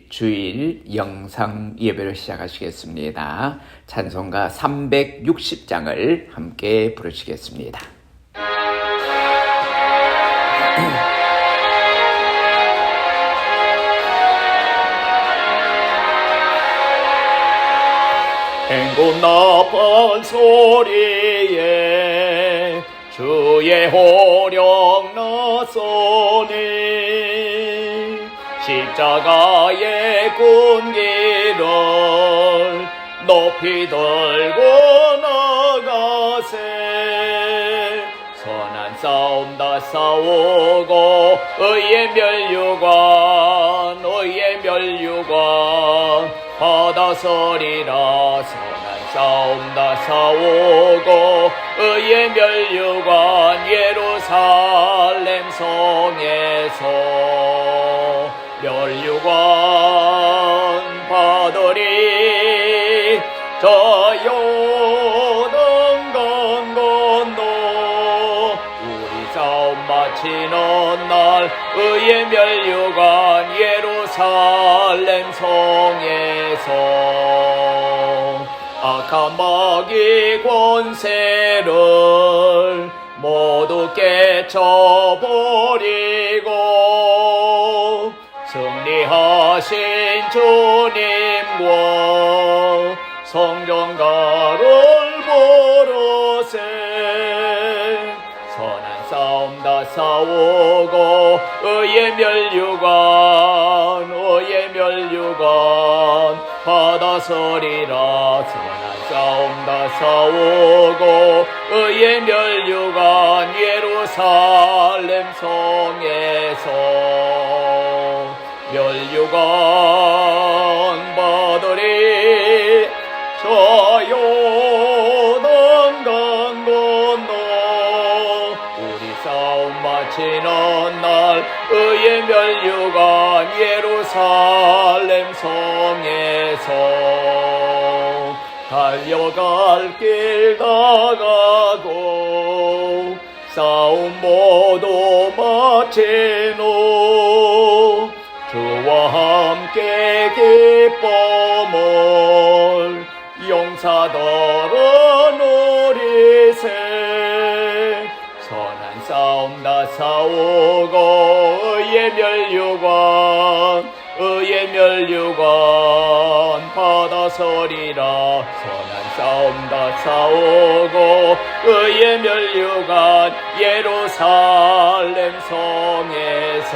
주일 영상 예배를 시작하시겠습니다. 찬송가 360장을 함께 부르시겠습니다. 행군 높은 소리에 주의 호령 나서니 십자가의 군기를 높이 들고 나가세. 선한 싸움 다 싸우고 의의 멸류관 받아서리라. 선한 싸움 다 싸우고 의의 멸류관 예루살렘 성에서 멸류관 받으리. 저 요단강 건너 우리 싸움 마치는 날 의의 멸류관 예루살렘 성에서 악한 마귀 권세를 모두 깨쳐버리고 승리하신 주님과 성전가를 부르세. 선한 싸움 다 싸우고 의의 멸류관 받아서리라. 선한 싸움 다 싸우고 의의 멸류관 예루살렘 성에서 멸류관 받으리. 저 요단강 건너 우리 싸움 마치는 날 의의 멸류관 예루살렘 성에서 달려갈 길 나가고 싸움 모두 마치노 주와 함께 기쁨을 용사들은 누리세. 선한 싸움 다 싸우고 의의 멸류관 받아서리라. 선한 싸움 다 싸우고 의의 멸류관 예루살렘 성에서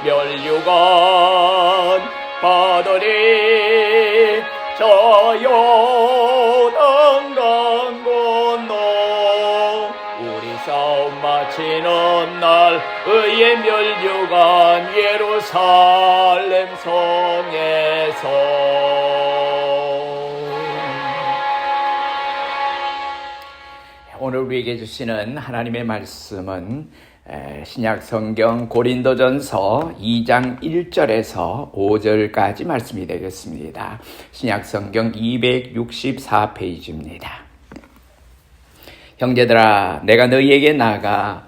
멸류관 받으리. 저 요단강 건너 우리 싸움 마치는 날 의의 멸류관 예루살렘 성에서. 오늘 우리에게 주시는 하나님의 말씀은 신약성경 고린도전서 2장 1절에서 5절까지 말씀이 되겠습니다. 신약성경 264페이지입니다. 형제들아, 내가 너희에게 나아가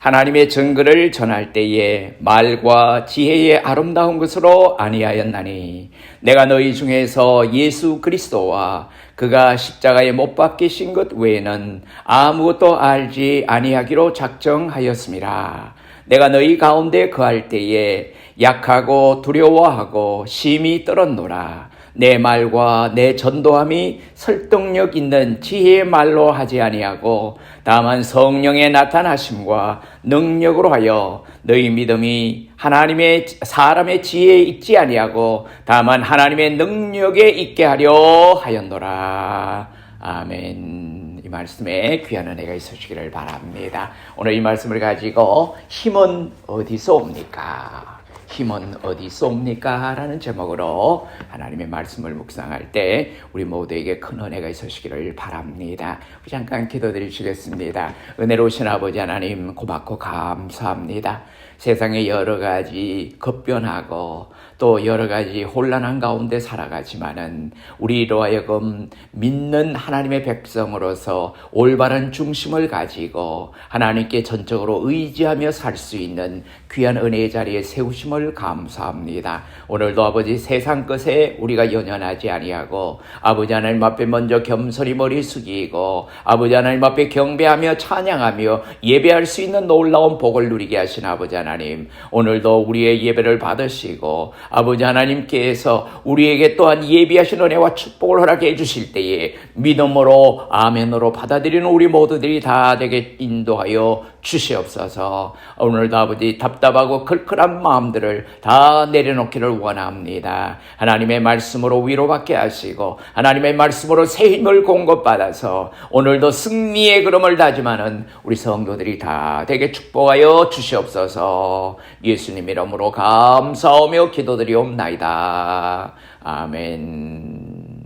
하나님의 증거를 전할 때에 말과 지혜의 아름다운 것으로 아니하였나니 내가 너희 중에서 예수 그리스도와 그가 십자가에 못 박히신 것 외에는 아무것도 알지 아니하기로 작정하였음이라. 내가 너희 가운데 거할 때에 약하고 두려워하고 심히 떨었노라. 내 말과 내 전도함이 설득력 있는 지혜의 말로 하지 아니하고 다만 성령의 나타나심과 능력으로 하여 너희 믿음이 하나님의 사람의 지혜에 있지 아니하고 다만 하나님의 능력에 있게 하려 하였노라. 아멘. 이 말씀에 귀한 은혜가 있으시기를 바랍니다. 오늘 이 말씀을 가지고 힘은 어디서 옵니까? 힘은 어디서 옵니까? 라는 제목으로 하나님의 말씀을 묵상할 때 우리 모두에게 큰 은혜가 있으시기를 바랍니다. 우리 잠깐 기도드리시겠습니다. 은혜로우신 아버지 하나님 고맙고 감사합니다. 세상에 여러 가지 급변하고 또 여러 가지 혼란한 가운데 살아가지만은 우리로 하여금 믿는 하나님의 백성으로서 올바른 중심을 가지고 하나님께 전적으로 의지하며 살 수 있는 귀한 은혜의 자리에 세우심을 감사합니다. 오늘도 아버지 세상 것에 우리가 연연하지 아니하고 아버지 하나님 앞에 먼저 겸손히 머리 숙이고 아버지 하나님 앞에 경배하며 찬양하며 예배할 수 있는 놀라운 복을 누리게 하신 아버지 하나님, 오늘도 우리의 예배를 받으시고 아버지 하나님께서 우리에게 또한 예비하신 은혜와 축복을 허락해 주실 때에 믿음으로 아멘으로 받아들이는 우리 모두들이 다 되게 인도하여 주시옵소서. 오늘도 아버지 답답하고 클클한 마음들을 다 내려놓기를 원합니다. 하나님의 말씀으로 위로받게 하시고 하나님의 말씀으로 새 힘을 공급받아서 오늘도 승리의 걸음을 다짐하는 우리 성도들이 다 되게 축복하여 주시옵소서. 예수님 이름으로 감사하며 기도드리옵나이다. 아멘.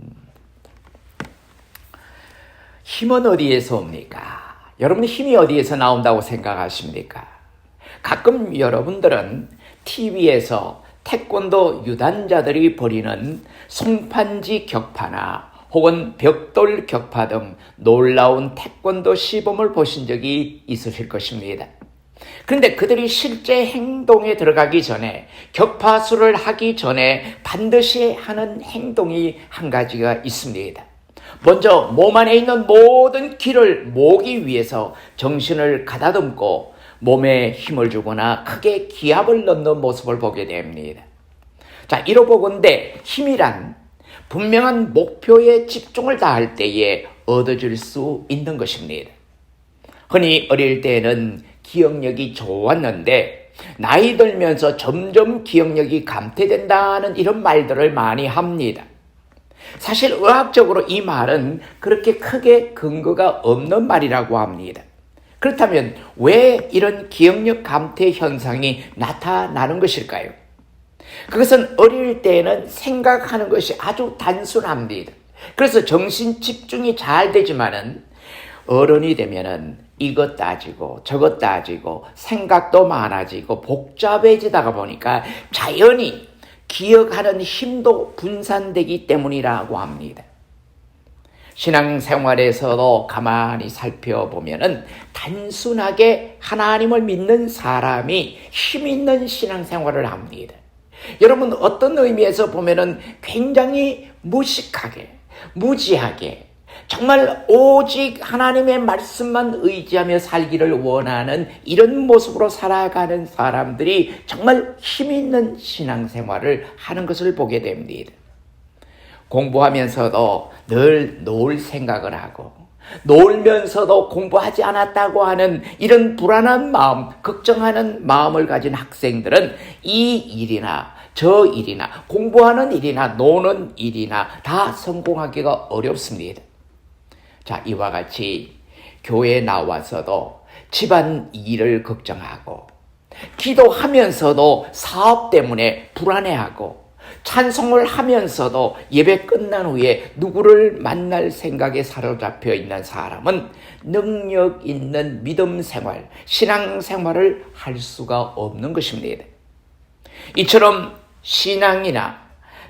힘은 어디에서 옵니까? 여러분, 힘이 어디에서 나온다고 생각하십니까? 가끔 여러분들은 TV에서 태권도 유단자들이 벌이는 송판지 격파나 혹은 벽돌 격파 등 놀라운 태권도 시범을 보신 적이 있으실 것입니다. 그런데 그들이 실제 행동에 들어가기 전에, 격파수를 하기 전에 반드시 하는 행동이 한 가지가 있습니다. 먼저 몸 안에 있는 모든 기를 모으기 위해서 정신을 가다듬고 몸에 힘을 주거나 크게 기압을 넣는 모습을 보게 됩니다. 자, 이로보건대 힘이란 분명한 목표에 집중을 다할 때에 얻어질 수 있는 것입니다. 흔히 어릴 때는 기억력이 좋았는데 나이 들면서 점점 기억력이 감퇴된다는 이런 말들을 많이 합니다. 사실 의학적으로 이 말은 그렇게 크게 근거가 없는 말이라고 합니다. 그렇다면 왜 이런 기억력 감퇴 현상이 나타나는 것일까요? 그것은 어릴 때는 생각하는 것이 아주 단순합니다. 그래서 정신 집중이 잘 되지만은 어른이 되면은 이것 따지고 저것 따지고 생각도 많아지고 복잡해지다가 보니까 자연히 기억하는 힘도 분산되기 때문이라고 합니다. 신앙생활에서도 가만히 살펴보면은 단순하게 하나님을 믿는 사람이 힘 있는 신앙생활을 합니다. 여러분, 어떤 의미에서 보면은 굉장히 무식하게, 무지하게, 정말 오직 하나님의 말씀만 의지하며 살기를 원하는 이런 모습으로 살아가는 사람들이 정말 힘 있는 신앙생활을 하는 것을 보게 됩니다. 공부하면서도 늘 놀 생각을 하고 놀면서도 공부하지 않았다고 하는 이런 불안한 마음, 걱정하는 마음을 가진 학생들은 이 일이나 저 일이나 공부하는 일이나 노는 일이나 다 성공하기가 어렵습니다. 자, 이와 같이 교회에 나와서도 집안 일을 걱정하고 기도하면서도 사업 때문에 불안해하고 찬송을 하면서도 예배 끝난 후에 누구를 만날 생각에 사로잡혀 있는 사람은 능력 있는 믿음 생활, 신앙 생활을 할 수가 없는 것입니다. 이처럼 신앙이나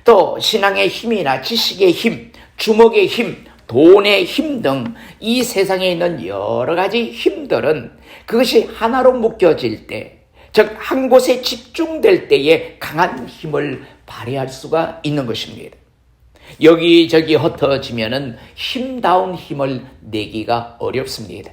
또 신앙의 힘이나 지식의 힘, 주먹의 힘, 돈의 힘 등 이 세상에 있는 여러 가지 힘들은 그것이 하나로 묶여질 때, 즉 한 곳에 집중될 때에 강한 힘을 발휘할 수가 있는 것입니다. 여기저기 흩어지면은 힘다운 힘을 내기가 어렵습니다.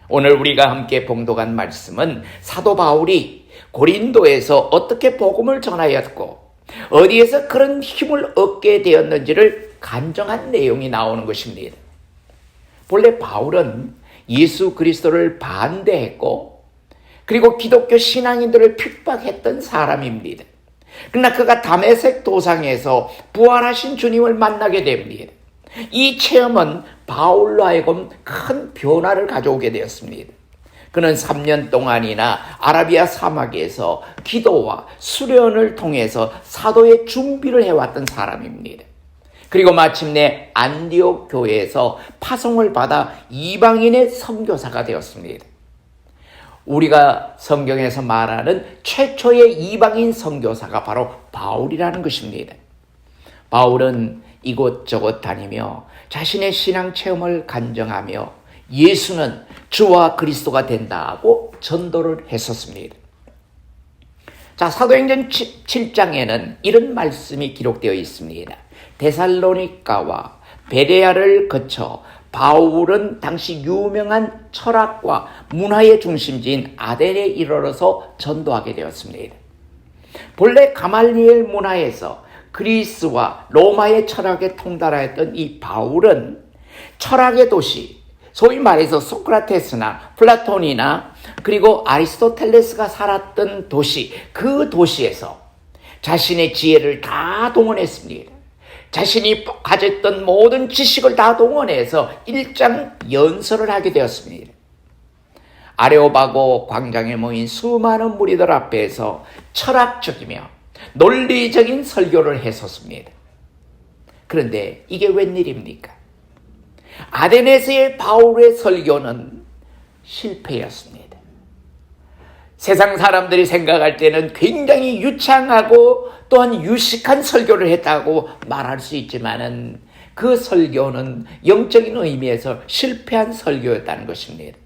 오늘 우리가 함께 봉독한 말씀은 사도 바울이 고린도에서 어떻게 복음을 전하였고 어디에서 그런 힘을 얻게 되었는지를 간증한 내용이 나오는 것입니다. 본래 바울은 예수 그리스도를 반대했고 그리고 기독교 신앙인들을 핍박했던 사람입니다. 그러나 그가 다메섹 도상에서 부활하신 주님을 만나게 됩니다. 이 체험은 바울로 하여금 큰 변화를 가져오게 되었습니다. 그는 3년 동안이나 아라비아 사막에서 기도와 수련을 통해서 사도의 준비를 해왔던 사람입니다. 그리고 마침내 안디옥 교회에서 파송을 받아 이방인의 선교사가 되었습니다. 우리가 성경에서 말하는 최초의 이방인 선교사가 바로 바울이라는 것입니다. 바울은 이곳저곳 다니며 자신의 신앙 체험을 간증하며 예수는 주와 그리스도가 된다고 전도를 했었습니다. 자, 사도행전 7장에는 이런 말씀이 기록되어 있습니다. 데살로니가와 베레아를 거쳐 바울은 당시 유명한 철학과 문화의 중심지인 아덴에 이르러서 전도하게 되었습니다. 본래 가말리엘 문화에서 그리스와 로마의 철학에 통달하였던 이 바울은 철학의 도시, 소위 말해서 소크라테스나 플라톤이나 그리고 아리스토텔레스가 살았던 도시, 그 도시에서 자신의 지혜를 다 동원했습니다. 자신이 가졌던 모든 지식을 다 동원해서 일장 연설을 하게 되었습니다. 아레오바고 광장에 모인 수많은 무리들 앞에서 철학적이며 논리적인 설교를 했었습니다. 그런데 이게 웬일입니까? 아데네스의 바울의 설교는 실패였습니다. 세상 사람들이 생각할 때는 굉장히 유창하고 또한 유식한 설교를 했다고 말할 수 있지만은 그 설교는 영적인 의미에서 실패한 설교였다는 것입니다.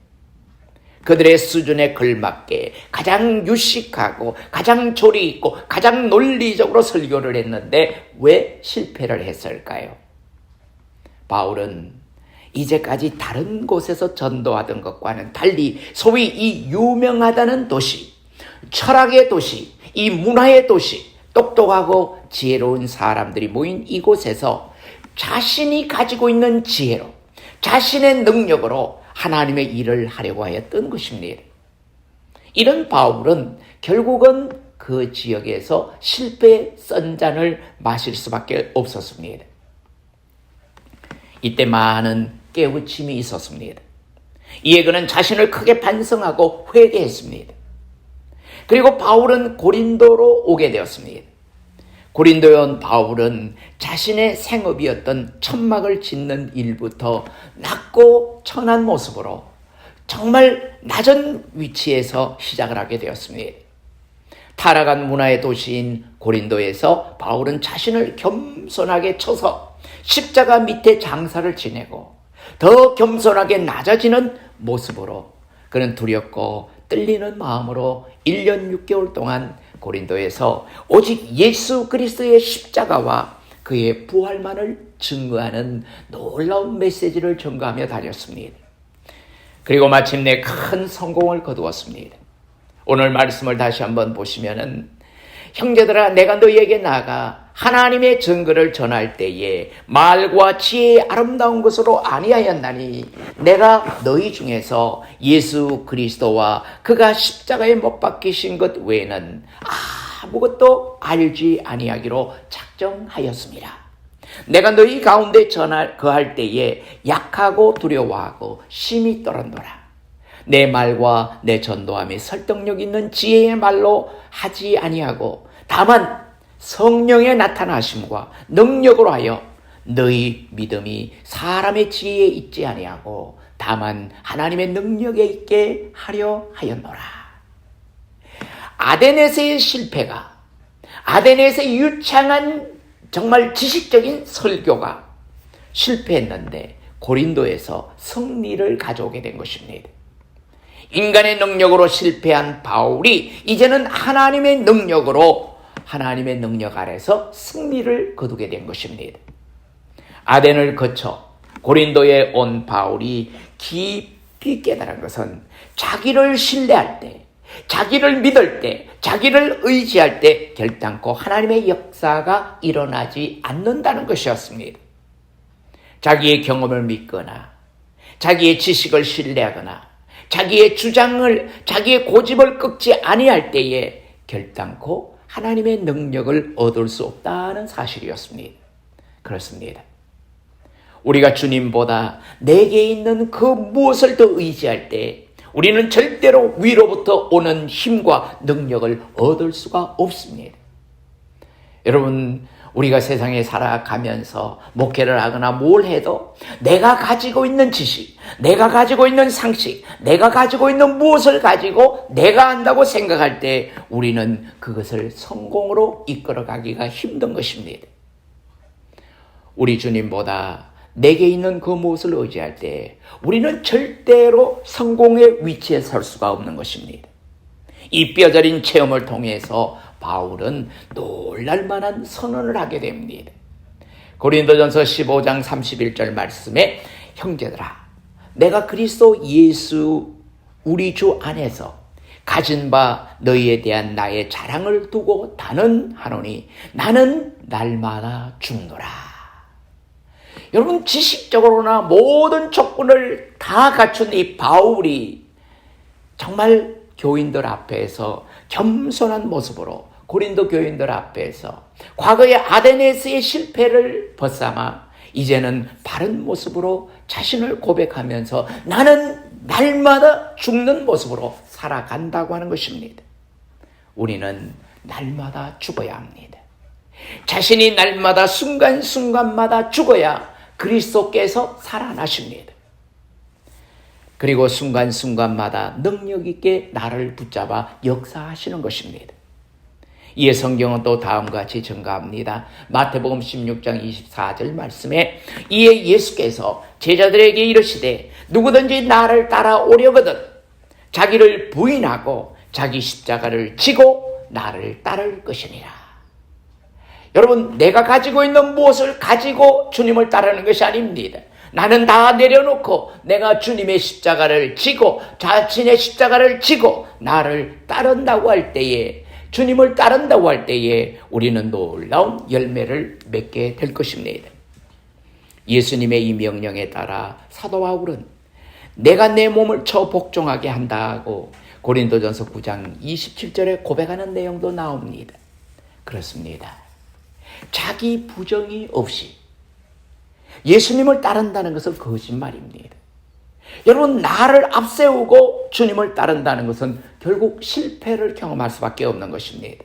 그들의 수준에 걸맞게 가장 유식하고 가장 조리 있고 가장 논리적으로 설교를 했는데 왜 실패를 했을까요? 바울은 이제까지 다른 곳에서 전도하던 것과는 달리 소위 이 유명하다는 도시, 철학의 도시, 이 문화의 도시, 똑똑하고 지혜로운 사람들이 모인 이곳에서 자신이 가지고 있는 지혜로, 자신의 능력으로 하나님의 일을 하려고 하였던 것입니다. 이런 바울은 결국은 그 지역에서 실패의 썬잔을 마실 수밖에 없었습니다. 이때 많은 깨우침이 있었습니다. 이에 그는 자신을 크게 반성하고 회개했습니다. 그리고 바울은 고린도로 오게 되었습니다. 고린도에 온 바울은 자신의 생업이었던 천막을 짓는 일부터 낮고 천한 모습으로 정말 낮은 위치에서 시작을 하게 되었습니다. 타락한 문화의 도시인 고린도에서 바울은 자신을 겸손하게 쳐서 십자가 밑에 장사를 지내고 더 겸손하게 낮아지는 모습으로 그는 두렵고 떨리는 마음으로 1년 6개월 동안 고린도에서 오직 예수 그리스도의 십자가와 그의 부활만을 증거하는 놀라운 메시지를 전가하며 다녔습니다. 그리고 마침내 큰 성공을 거두었습니다. 오늘 말씀을 다시 한번 보시면은 형제들아 내가 너희에게 나아가 하나님의 증거를 전할 때에 말과 지혜의 아름다운 것으로 아니하였나니 내가 너희 중에서 예수 그리스도와 그가 십자가에 못 박히신 것 외에는 아무것도 알지 아니하기로 작정하였습니다. 내가 너희 가운데 거할 때에 약하고 두려워하고 심히 떨었노라. 내 말과 내 전도함이 설득력 있는 지혜의 말로 하지 아니하고 다만 성령의 나타나심과 능력으로 하여 너희 믿음이 사람의 지혜에 있지 아니하고 다만 하나님의 능력에 있게 하려 하였노라. 아데네스의 실패가, 아데네스의 유창한 정말 지식적인 설교가 실패했는데 고린도에서 승리를 가져오게 된 것입니다. 인간의 능력으로 실패한 바울이 이제는 하나님의 능력으로 하나님의 능력 아래서 승리를 거두게 된 것입니다. 아덴을 거쳐 고린도에 온 바울이 깊이 깨달은 것은 자기를 신뢰할 때, 자기를 믿을 때, 자기를 의지할 때 결단코 하나님의 역사가 일어나지 않는다는 것이었습니다. 자기의 경험을 믿거나 자기의 지식을 신뢰하거나 자기의 주장을, 자기의 고집을 꺾지 아니할 때에 결단코 하나님의 능력을 얻을 수 없다는 사실이었습니다. 그렇습니다. 우리가 주님보다 내게 있는 그 무엇을 더 의지할 때 우리는 절대로 위로부터 오는 힘과 능력을 얻을 수가 없습니다. 여러분, 우리가 세상에 살아가면서 목회를 하거나 뭘 해도 내가 가지고 있는 지식, 내가 가지고 있는 상식, 내가 가지고 있는 무엇을 가지고 내가 안다고 생각할 때 우리는 그것을 성공으로 이끌어가기가 힘든 것입니다. 우리 주님보다 내게 있는 그 무엇을 의지할 때 우리는 절대로 성공의 위치에 설 수가 없는 것입니다. 이 뼈저린 체험을 통해서 바울은 놀랄만한 선언을 하게 됩니다. 고린도전서 15장 31절 말씀에 형제들아 내가 그리스도 예수 우리 주 안에서 가진 바 너희에 대한 나의 자랑을 두고 단언하노니 나는 날마다 죽노라. 여러분 지식적으로나 모든 조건을 다 갖춘 이 바울이 정말 교인들 앞에서 겸손한 모습으로 고린도 교인들 앞에서 과거의 아데네스의 실패를 벗삼아 이제는 바른 모습으로 자신을 고백하면서 나는 날마다 죽는 모습으로 살아간다고 하는 것입니다. 우리는 날마다 죽어야 합니다. 자신이 날마다 순간순간마다 죽어야 그리스도께서 살아나십니다. 그리고 순간순간마다 능력 있게 나를 붙잡아 역사하시는 것입니다. 이에 성경은 또 다음과 같이 증가합니다. 마태복음 16장 24절 말씀에 이에 예수께서 제자들에게 이르시되 누구든지 나를 따라오려거든 자기를 부인하고 자기 십자가를 지고 나를 따를 것이니라. 여러분 내가 가지고 있는 무엇을 가지고 주님을 따르는 것이 아닙니다. 나는 다 내려놓고 내가 주님의 십자가를 지고 자신의 십자가를 지고 나를 따른다고 할 때에 주님을 따른다고 할 때에 우리는 놀라운 열매를 맺게 될 것입니다. 예수님의 이 명령에 따라 사도 바울은 내가 내 몸을 쳐 복종하게 한다고 고린도전서 9장 27절에 고백하는 내용도 나옵니다. 그렇습니다. 자기 부정이 없이 예수님을 따른다는 것은 거짓말입니다. 여러분 나를 앞세우고 주님을 따른다는 것은 결국 실패를 경험할 수밖에 없는 것입니다.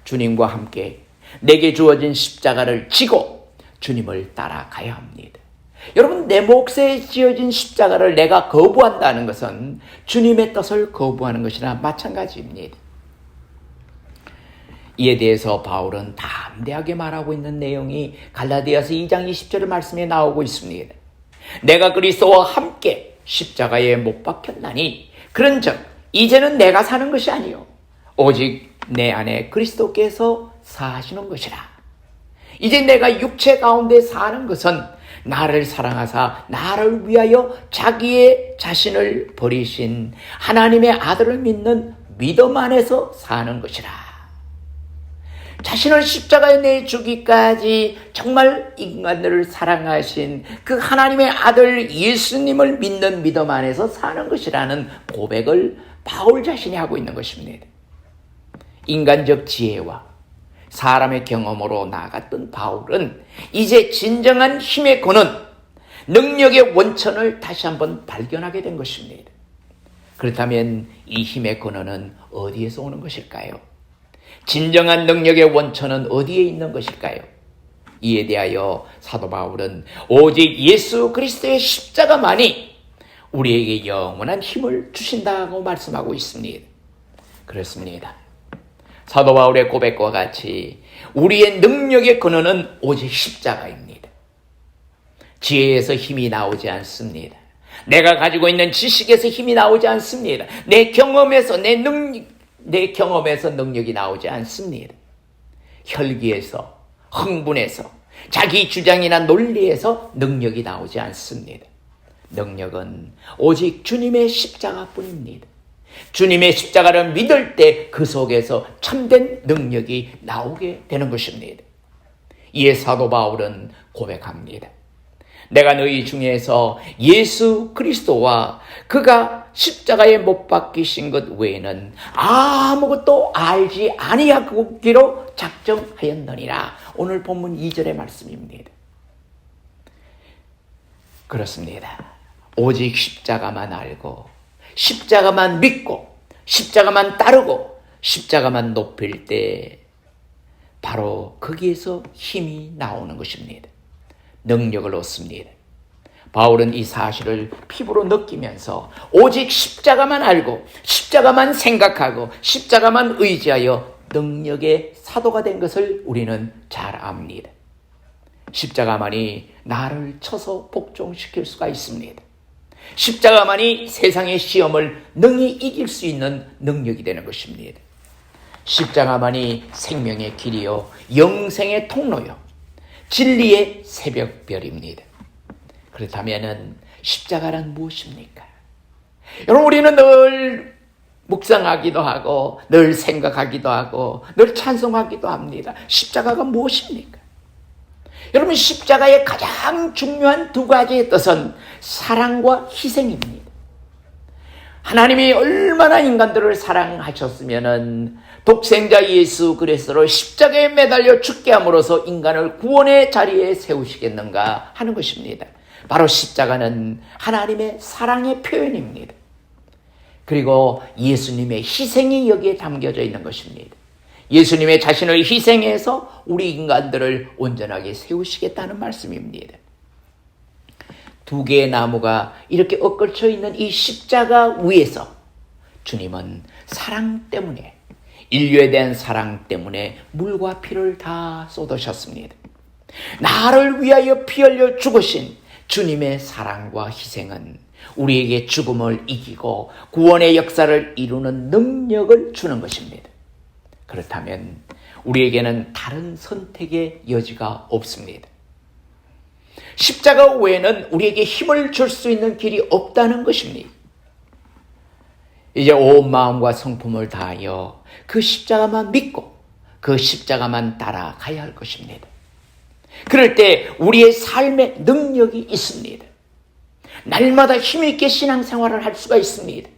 주님과 함께 내게 주어진 십자가를 지고 주님을 따라가야 합니다. 여러분 내 몫에 지어진 십자가를 내가 거부한다는 것은 주님의 뜻을 거부하는 것이나 마찬가지입니다. 이에 대해서 바울은 담대하게 말하고 있는 내용이 갈라디아서 2장 20절 말씀에 나오고 있습니다. 내가 그리스도와 함께 십자가에 못 박혔나니 그런즉 이제는 내가 사는 것이 아니요 오직 내 안에 그리스도께서 사시는 것이라. 이제 내가 육체 가운데 사는 것은 나를 사랑하사 나를 위하여 자기의 자신을 버리신 하나님의 아들을 믿는 믿음 안에서 사는 것이라. 자신을 십자가에 내주기까지 정말 인간들을 사랑하신 그 하나님의 아들 예수님을 믿는 믿음 안에서 사는 것이라는 고백을 바울 자신이 하고 있는 것입니다. 인간적 지혜와 사람의 경험으로 나아갔던 바울은 이제 진정한 힘의 근원, 능력의 원천을 다시 한번 발견하게 된 것입니다. 그렇다면 이 힘의 근원은 어디에서 오는 것일까요? 진정한 능력의 원천은 어디에 있는 것일까요? 이에 대하여 사도 바울은 오직 예수 그리스도의 십자가만이 우리에게 영원한 힘을 주신다고 말씀하고 있습니다. 그렇습니다. 사도 바울의 고백과 같이 우리의 능력의 근원은 오직 십자가입니다. 지혜에서 힘이 나오지 않습니다. 내가 가지고 있는 지식에서 힘이 나오지 않습니다. 내 경험에서 능력이 나오지 않습니다. 혈기에서, 흥분에서, 자기 주장이나 논리에서 능력이 나오지 않습니다. 능력은 오직 주님의 십자가뿐입니다. 주님의 십자가를 믿을 때 그 속에서 참된 능력이 나오게 되는 것입니다. 이에 사도 바울은 고백합니다. 내가 너희 중에서 예수 그리스도와 그가 십자가에 못 박히신 것 외에는 아무것도 알지 아니하기로 작정하였느니라. 오늘 본문 2절의 말씀입니다. 그렇습니다. 오직 십자가만 알고 십자가만 믿고 십자가만 따르고 십자가만 높일 때 바로 거기에서 힘이 나오는 것입니다. 능력을 얻습니다. 바울은 이 사실을 피부로 느끼면서 오직 십자가만 알고 십자가만 생각하고 십자가만 의지하여 능력의 사도가 된 것을 우리는 잘 압니다. 십자가만이 나를 쳐서 복종시킬 수가 있습니다. 십자가만이 세상의 시험을 능히 이길 수 있는 능력이 되는 것입니다. 십자가만이 생명의 길이요 영생의 통로요 진리의 새벽별입니다. 그렇다면 십자가란 무엇입니까? 여러분, 우리는 늘 묵상하기도 하고 늘 생각하기도 하고 늘 찬송하기도 합니다. 십자가가 무엇입니까? 여러분, 십자가의 가장 중요한 두 가지의 뜻은 사랑과 희생입니다. 하나님이 얼마나 인간들을 사랑하셨으면 독생자 예수 그리스도를 십자가에 매달려 죽게 함으로써 인간을 구원의 자리에 세우시겠는가 하는 것입니다. 바로 십자가는 하나님의 사랑의 표현입니다. 그리고 예수님의 희생이 여기에 담겨져 있는 것입니다. 예수님의 자신을 희생해서 우리 인간들을 온전하게 세우시겠다는 말씀입니다. 두 개의 나무가 이렇게 엇걸쳐 있는 이 십자가 위에서 주님은 사랑 때문에, 인류에 대한 사랑 때문에 물과 피를 다 쏟으셨습니다. 나를 위하여 피 흘려 죽으신 주님의 사랑과 희생은 우리에게 죽음을 이기고 구원의 역사를 이루는 능력을 주는 것입니다. 그렇다면 우리에게는 다른 선택의 여지가 없습니다. 십자가 외에는 우리에게 힘을 줄 수 있는 길이 없다는 것입니다. 이제 온 마음과 성품을 다하여 그 십자가만 믿고 그 십자가만 따라가야 할 것입니다. 그럴 때 우리의 삶에 능력이 있습니다. 날마다 힘있게 신앙생활을 할 수가 있습니다.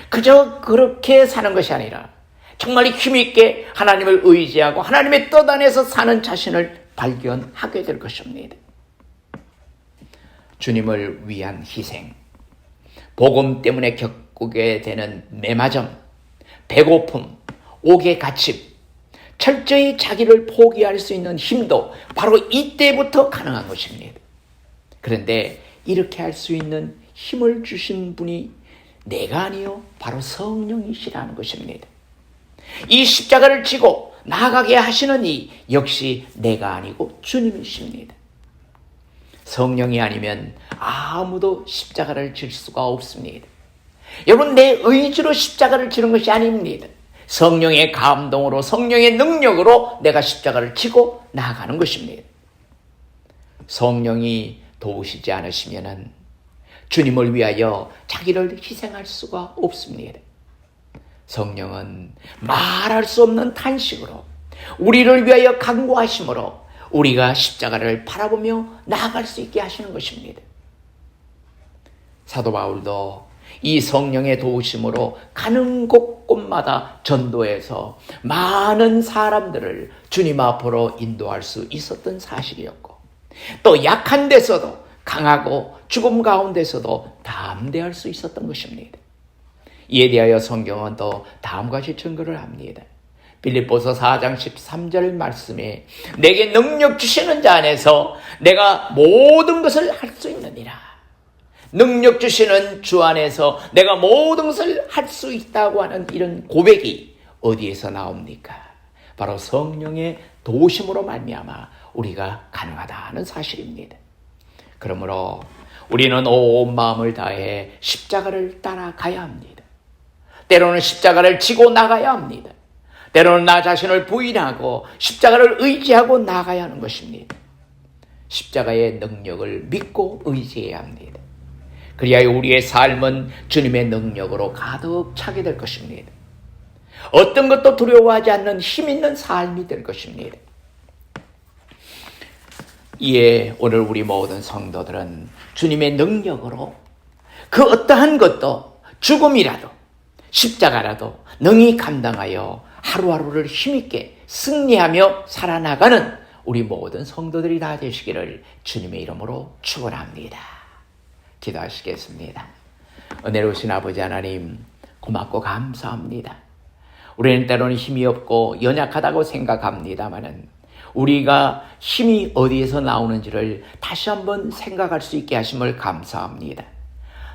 그저 그렇게 사는 것이 아니라 정말 힘있게 하나님을 의지하고 하나님의 뜻 안에서 사는 자신을 발견하게 될 것입니다. 주님을 위한 희생, 복음 때문에 겪게 되는 매맞음, 배고픔, 옥의 갇힘, 철저히 자기를 포기할 수 있는 힘도 바로 이때부터 가능한 것입니다. 그런데 이렇게 할 수 있는 힘을 주신 분이 내가 아니요 바로 성령이시라는 것입니다. 이 십자가를 지고 나아가게 하시는 이 역시 내가 아니고 주님이십니다. 성령이 아니면 아무도 십자가를 질 수가 없습니다. 여러분, 내 의지로 십자가를 지는 것이 아닙니다. 성령의 감동으로 성령의 능력으로 내가 십자가를 지고 나아가는 것입니다. 성령이 도우시지 않으시면 주님을 위하여 자기를 희생할 수가 없습니다. 성령은 말할 수 없는 탄식으로 우리를 위하여 간구하심으로 우리가 십자가를 바라보며 나아갈 수 있게 하시는 것입니다. 사도 바울도 이 성령의 도우심으로 가는 곳곳마다 전도해서 많은 사람들을 주님 앞으로 인도할 수 있었던 사실이었고, 또 약한 데서도 강하고 죽음 가운데서도 담대할 수 있었던 것입니다. 이에 대하여 성경은 또 다음과 같이 증거를 합니다. 빌립보서 4장 13절 말씀에 내게 능력 주시는 자 안에서 내가 모든 것을 할 수 있느니라. 능력 주시는 주 안에서 내가 모든 것을 할 수 있다고 하는 이런 고백이 어디에서 나옵니까? 바로 성령의 도우심으로 말미암아 우리가 가능하다는 사실입니다. 그러므로 우리는 온 마음을 다해 십자가를 따라가야 합니다. 때로는 십자가를 지고 나가야 합니다. 때로는 나 자신을 부인하고 십자가를 의지하고 나가야 하는 것입니다. 십자가의 능력을 믿고 의지해야 합니다. 그리하여 우리의 삶은 주님의 능력으로 가득 차게 될 것입니다. 어떤 것도 두려워하지 않는 힘 있는 삶이 될 것입니다. 이에 오늘 우리 모든 성도들은 주님의 능력으로 그 어떠한 것도 죽음이라도 십자가라도 능히 감당하여 하루하루를 힘있게 승리하며 살아나가는 우리 모든 성도들이 다 되시기를 주님의 이름으로 축원합니다. 기도하시겠습니다. 은혜로우신 아버지 하나님, 고맙고 감사합니다. 우리는 때로는 힘이 없고 연약하다고 생각합니다마는 우리가 힘이 어디에서 나오는지를 다시 한번 생각할 수 있게 하심을 감사합니다.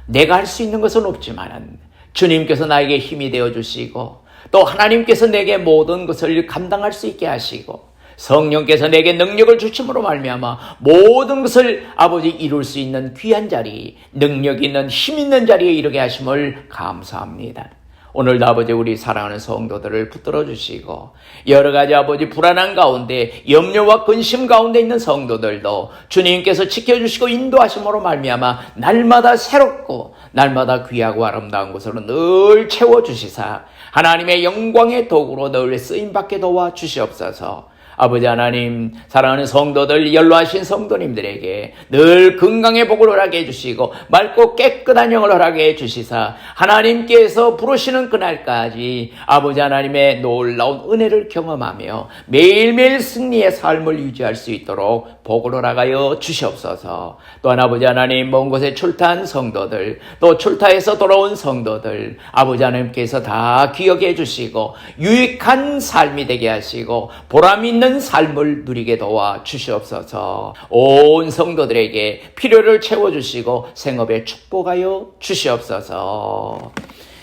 내가 할 수 있는 것은 없지만은 주님께서 나에게 힘이 되어 주시고 또 하나님께서 내게 모든 것을 감당할 수 있게 하시고 성령께서 내게 능력을 주심으로 말미암아 모든 것을 아버지 이룰 수 있는 귀한 자리, 능력 있는 힘 있는 자리에 이르게 하심을 감사합니다. 오늘도 아버지 우리 사랑하는 성도들을 붙들어 주시고 여러 가지 아버지 불안한 가운데 염려와 근심 가운데 있는 성도들도 주님께서 지켜주시고 인도하심으로 말미암아 날마다 새롭고 날마다 귀하고 아름다운 것으로 늘 채워주시사 하나님의 영광의 도구로 늘 쓰임받게 도와주시옵소서. 아버지 하나님, 사랑하는 성도들, 연로하신 성도님들에게 늘 건강의 복을 허락해 주시고 맑고 깨끗한 영을 허락해 주시사 하나님께서 부르시는 그날까지 아버지 하나님의 놀라운 은혜를 경험하며 매일매일 승리의 삶을 유지할 수 있도록 복을 허락하여 주시옵소서. 또한 아버지 하나님, 먼 곳에 출타한 성도들, 또 출타해서 돌아온 성도들, 아버지 하나님께서 다 기억해 주시고 유익한 삶이 되게 하시고 보람 있는 삶을 누리게 도와 주시옵소서. 온 성도들에게 필요를 채워주시고 생업에 축복하여 주시옵소서.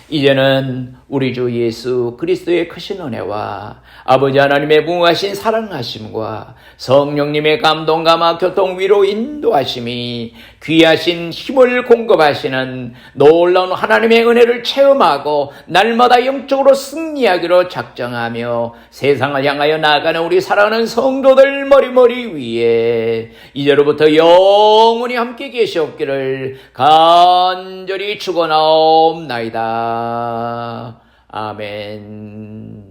이제는 우리 주 예수 그리스도의 크신 은혜와 아버지 하나님의 무궁하신 사랑하심과 성령님의 감동감화 교통 위로 인도하심이 귀하신 힘을 공급하시는 놀라운 하나님의 은혜를 체험하고 날마다 영적으로 승리하기로 작정하며 세상을 향하여 나아가는 우리 사랑하는 성도들 머리 위에 이제로부터 영원히 함께 계시옵기를 간절히 축원하옵나이다. 아멘.